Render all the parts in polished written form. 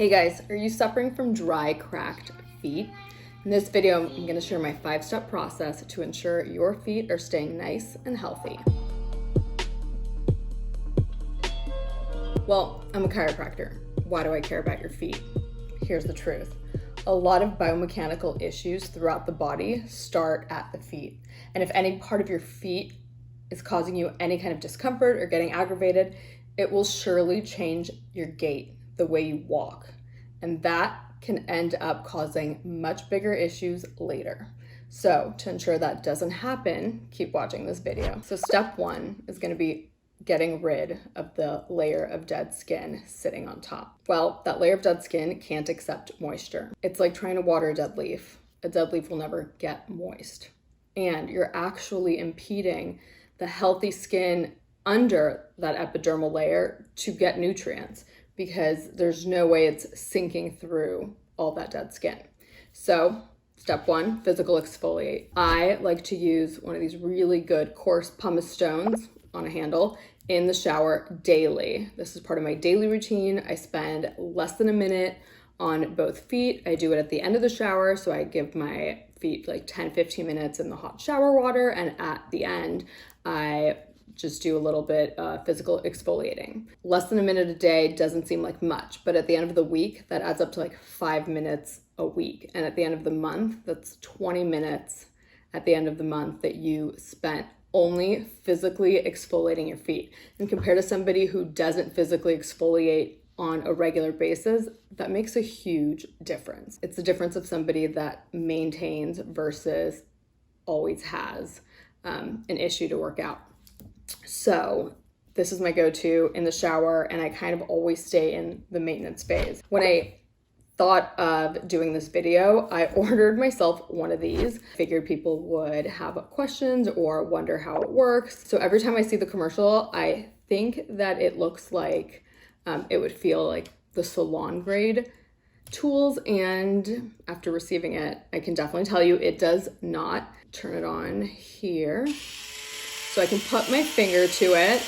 Hey guys, are you suffering from dry, cracked feet? In this video, I'm going to share my 5-step process to ensure your feet are staying nice and healthy. Well, I'm a chiropractor. Why do I care about your feet? Here's the truth. A lot of biomechanical issues throughout the body start at the feet. And if any part of your feet is causing you any kind of discomfort or getting aggravated, it will surely change your gait, the way you walk. And that can end up causing much bigger issues later. So to ensure that doesn't happen, keep watching this video. So step 1 is going to be getting rid of the layer of dead skin sitting on top. Well, that layer of dead skin can't accept moisture. It's like trying to water a dead leaf. A dead leaf will never get moist. And you're actually impeding the healthy skin under that epidermal layer to get nutrients, because there's no way it's sinking through all that dead skin. So step 1, physical exfoliate. I like to use one of these really good coarse pumice stones on a handle in the shower daily. This is part of my daily routine. I spend less than a minute on both feet. I do it at the end of the shower, so I give my feet like 10-15 minutes in the hot shower water, and at the end I just do a little bit physical exfoliating. Less than a minute a day doesn't seem like much, but at the end of the week, that adds up to like 5 minutes a week. And at the end of the month, that's 20 minutes at the end of the month that you spent only physically exfoliating your feet. And compared to somebody who doesn't physically exfoliate on a regular basis, that makes a huge difference. It's the difference of somebody that maintains versus always has an issue to work out. So this is my go-to in the shower, and I kind of always stay in the maintenance phase. When I thought of doing this video, I ordered myself one of these. Figured people would have questions or wonder how it works. So every time I see the commercial, I think that it looks like it would feel like the Salon grade tools, and after receiving it, I can definitely tell you it does not. Turn it on here. So I can put my finger to it,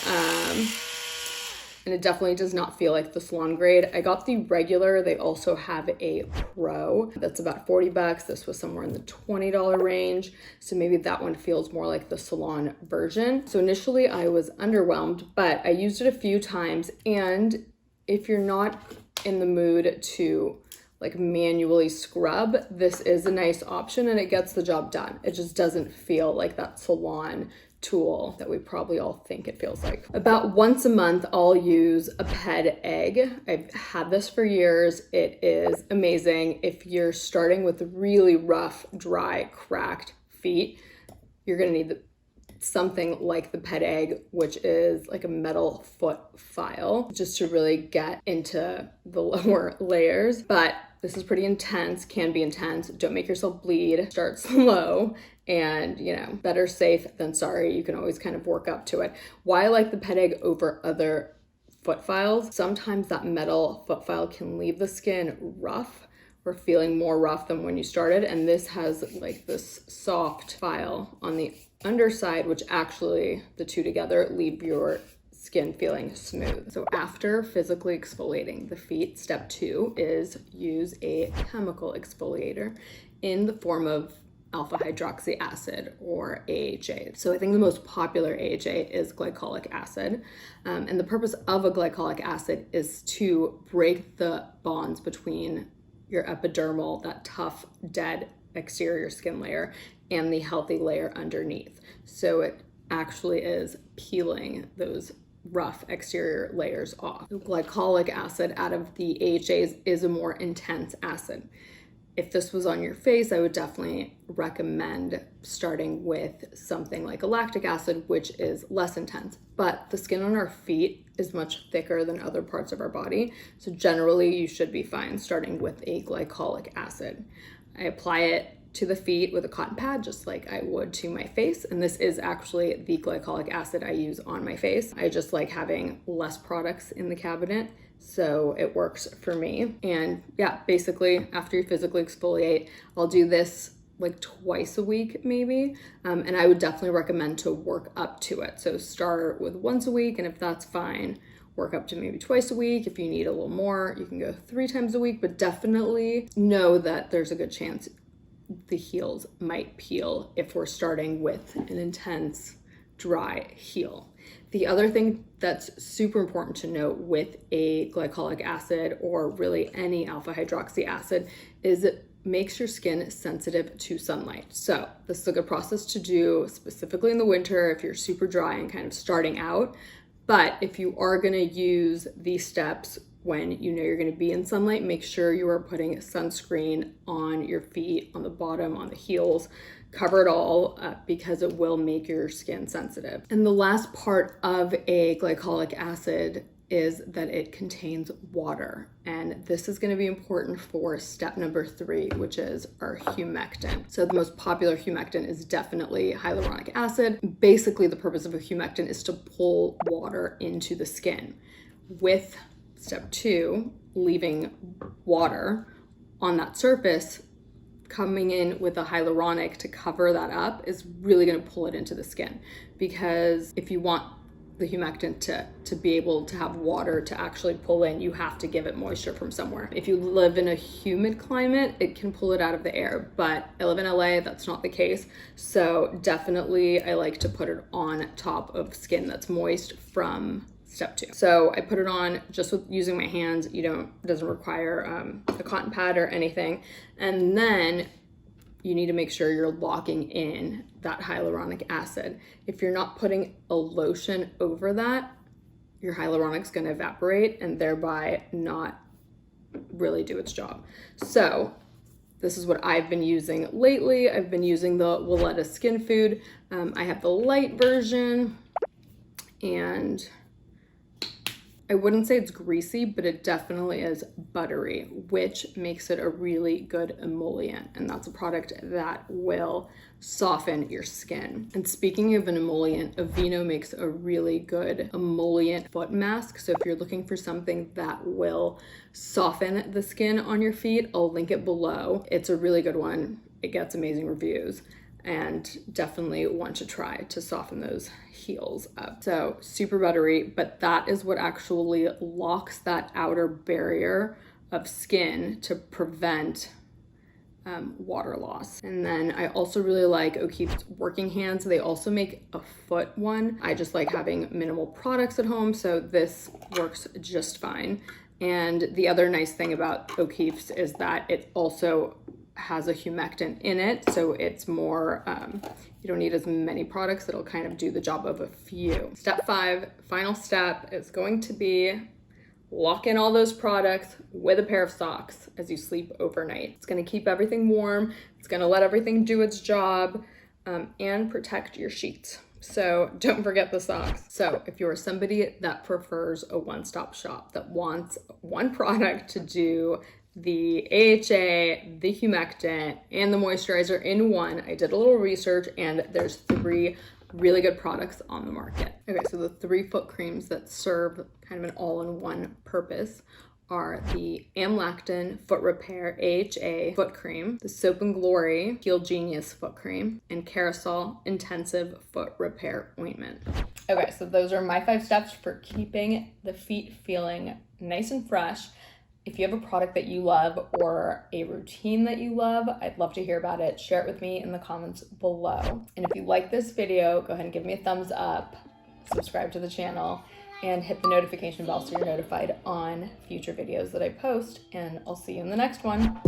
and it definitely does not feel like the Salon grade. I got the regular. They also have a Pro that's about 40 bucks. This was somewhere in the $20 range. So maybe that one feels more like the Salon version. So initially I was underwhelmed, but I used it a few times. And if you're not in the mood to like manually scrub, this is a nice option and it gets the job done. It just doesn't feel like that Salon tool that we probably all think it feels like. About once a month, I'll use a Pedegg. I've had this for years. It is amazing. If you're starting with really rough, dry, cracked feet, you're gonna need something like the Pedegg, which is like a metal foot file, just to really get into the lower layers. But this is pretty intense, can be intense. Don't make yourself bleed. Start slow, and better safe than sorry. You can always kind of work up to it. Why I like the Pedegg over other foot files, sometimes that metal foot file can leave the skin rough or feeling more rough than when you started. And this has like this soft file on the underside, which actually the two together leave your skin feeling smooth. So after physically exfoliating the feet, step 2 is use a chemical exfoliator in the form of alpha hydroxy acid, or AHA. So I think the most popular AHA is glycolic acid. And the purpose of a glycolic acid is to break the bonds between your epidermal, that tough, dead exterior skin layer, and the healthy layer underneath. So it actually is peeling those rough exterior layers off. Glycolic acid out of the AHAs is a more intense acid. If this was on your face, I would definitely recommend starting with something like a lactic acid, which is less intense. But the skin on our feet is much thicker than other parts of our body. So generally you should be fine starting with a glycolic acid. I apply it to the feet with a cotton pad, just like I would to my face. And this is actually the glycolic acid I use on my face. I just like having less products in the cabinet, so it works for me. And yeah, basically after you physically exfoliate, I'll do this like twice a week maybe. And I would definitely recommend to work up to it. So start with once a week, and if that's fine, work up to maybe twice a week. If you need a little more, you can go 3 times a week, but definitely know that there's a good chance the heels might peel if we're starting with an intense dry heel. The other thing that's super important to note with a glycolic acid, or really any alpha hydroxy acid, is it makes your skin sensitive to sunlight. So this is a good process to do specifically in the winter if you're super dry and kind of starting out. But if you are going to use these steps when you know you're going to be in sunlight, make sure you are putting sunscreen on your feet, on the bottom, on the heels. Cover it all because it will make your skin sensitive. And the last part of a glycolic acid is that it contains water. And this is going to be important for step number 3, which is our humectant. So the most popular humectant is definitely hyaluronic acid. Basically, the purpose of a humectant is to pull water into the skin. With step 2, leaving water on that surface, coming in with a hyaluronic to cover that up is really going to pull it into the skin, because if you want the humectant to be able to have water to actually pull in, you have to give it moisture from somewhere. If you live in a humid climate, it can pull it out of the air, but I live in LA, that's not the case. So definitely I like to put it on top of skin that's moist from step 2. So I put it on just with using my hands. It doesn't require a cotton pad or anything. And then you need to make sure you're locking in that hyaluronic acid. If you're not putting a lotion over that, your hyaluronic's going to evaporate and thereby not really do its job. So this is what I've been using lately. I've been using the Weleda Skin Food. I have the light version, and I wouldn't say it's greasy, but it definitely is buttery, which makes it a really good emollient. And that's a product that will soften your skin. And speaking of an emollient, Aveeno makes a really good emollient foot mask. So if you're looking for something that will soften the skin on your feet, I'll link it below. It's a really good one. It gets amazing reviews, and definitely want to try to soften those heels up. So super buttery, but that is what actually locks that outer barrier of skin to prevent water loss. And then I also really like O'Keeffe's Working Hands. They also make a foot one. I just like having minimal products at home, so this works just fine. And the other nice thing about O'Keeffe's is that it also has a humectant in it, so it's more you don't need as many products. It'll kind of do the job of a few. Step 5, final step, is going to be lock in all those products with a pair of socks as you sleep overnight. It's going to keep everything warm, it's going to let everything do its job, and protect your sheets. So don't forget the socks. So if you're somebody that prefers a one-stop shop, that wants one product to do the AHA, the humectant, and the moisturizer in one, I did a little research and there's 3 really good products on the market. Okay, so the 3 foot creams that serve kind of an all-in-one purpose are the AmLactin Foot Repair AHA Foot Cream, the Soap and Glory Heel Genius Foot Cream, and Carousel Intensive Foot Repair Ointment. Okay, so those are my 5 steps for keeping the feet feeling nice and fresh. If you have a product that you love or a routine that you love, I'd love to hear about it. Share it with me in the comments below. And if you like this video, go ahead and give me a thumbs up, subscribe to the channel, and hit the notification bell so you're notified on future videos that I post. And I'll see you in the next one.